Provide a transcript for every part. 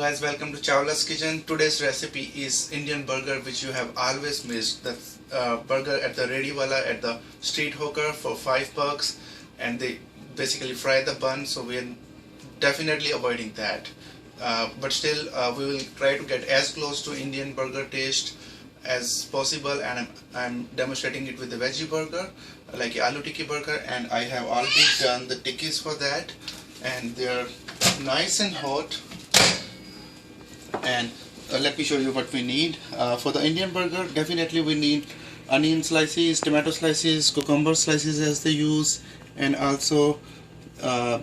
Guys, welcome to Chawla's Kitchen. Today's recipe is Indian burger, which you have always missed. The burger at the Ready Wala at the street hawker for $5, and they basically fry the bun. So we are definitely avoiding that. But still, we will try to get as close to Indian burger taste as possible, and I'm demonstrating it with the veggie burger, like a aloo tikki burger, and I have already done the tikkis for that, and they're nice and hot. And let me show you what we need for the Indian burger. Definitely we need onion slices, tomato slices, cucumber slices as they use, and also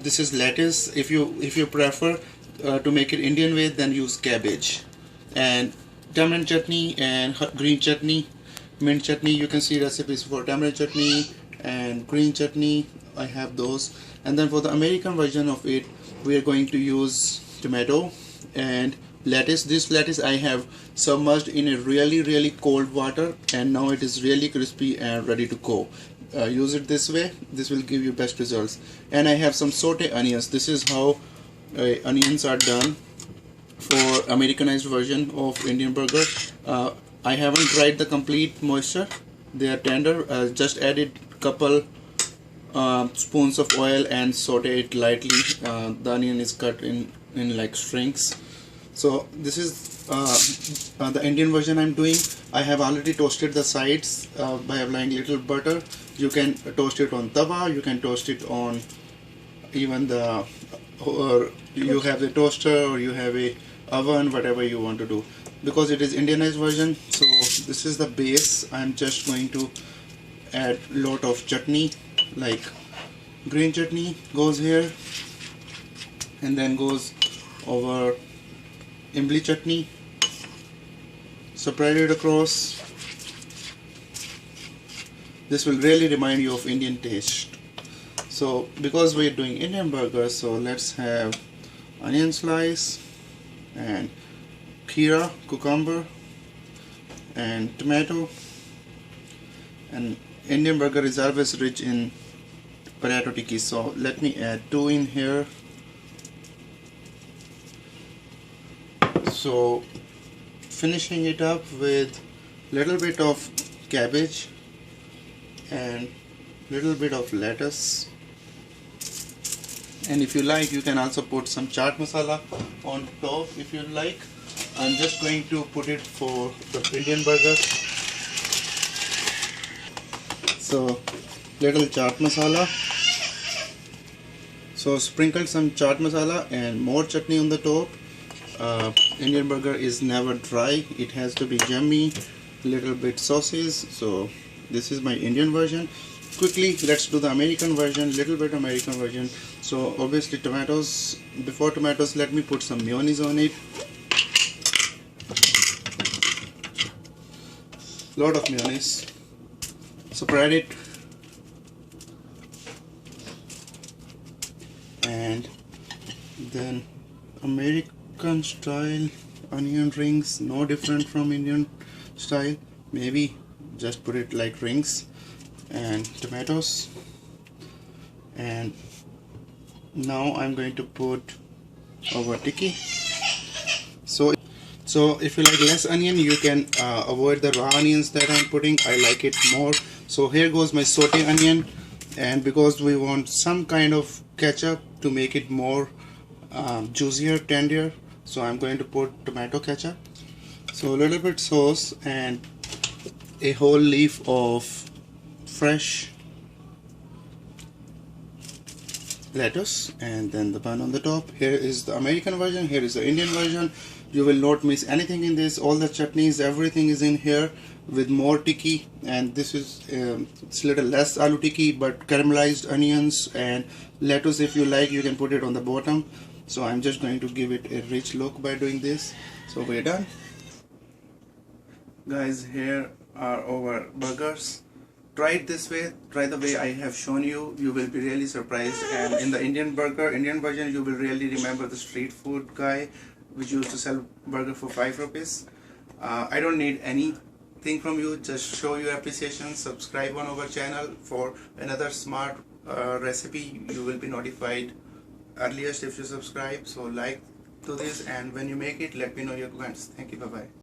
this is lettuce. If you prefer to make it Indian way, then use cabbage, and tamarind chutney and green chutney, mint chutney. You can see recipes for tamarind chutney and green chutney. I have those. And then for the American version of it, we are going to use tomato and lettuce. This lettuce I have submerged in a really cold water, and now it is really crispy and ready to go. Use it this way, this will give you best results. And I have some saute onions. This is how onions are done for Americanized version of Indian burger. I haven't dried the complete moisture, they are tender. Just added couple spoons of oil and saute it lightly. The onion is cut in like strings. So this is the Indian version I'm doing. I have already toasted the sides by applying little butter. You can toast it on tawa, you can toast it on even the, or you have a toaster or you have a oven, whatever you want to do. Because it is Indianized version, so this is the base. I'm just going to add lot of chutney, like green chutney goes here, and then goes over Imli chutney, spread it across. This will really remind you of Indian taste. So because we're doing Indian burgers, so let's have onion slice and kheera, cucumber and tomato. And Indian burger is always rich in potato tikki, so let me add 2 in here. So finishing it up with little bit of cabbage and little bit of lettuce, and if you like you can also put some chaat masala on top if you like. I'm just going to put it for the Indian burger. So little chaat masala, so sprinkle some chaat masala and more chutney on the top. Indian burger is never dry, it has to be yummy, little bit sauces. So this is my Indian version. Quickly let's do the American version, little bit American version. So obviously tomatoes, before tomatoes let me put some mayonnaise on it. Lot of mayonnaise, spread it, and then American style onion rings, no different from Indian style, maybe just put it like rings, and tomatoes. And now I'm going to put our tikki. So if you like less onion, you can avoid the raw onions that I'm putting. I like it more. So here goes my saute onion, and because we want some kind of ketchup to make it more juicier, tender, so I'm going to put tomato ketchup. So a little bit sauce and a whole leaf of fresh lettuce, and then the bun on the top. Here is the American version, here is the Indian version. You will not miss anything in this. All the chutneys, everything is in here with more tikki. And this is it's little less aloo tikki, but caramelized onions and lettuce, if you like you can put it on the bottom. So I'm just going to give it a rich look by doing this. So we're done, guys. Here are our burgers. Try it this way, try the way I have shown you. You will be really surprised. And in the Indian burger, Indian version, you will really remember the street food guy which used to sell burger for 5 rupees. I don't need anything from you, just show your appreciation, subscribe on our channel for another smart recipe. You will be notified earliest if you subscribe. So like, to this, and when you make it, let me know your comments. Thank you. Bye bye.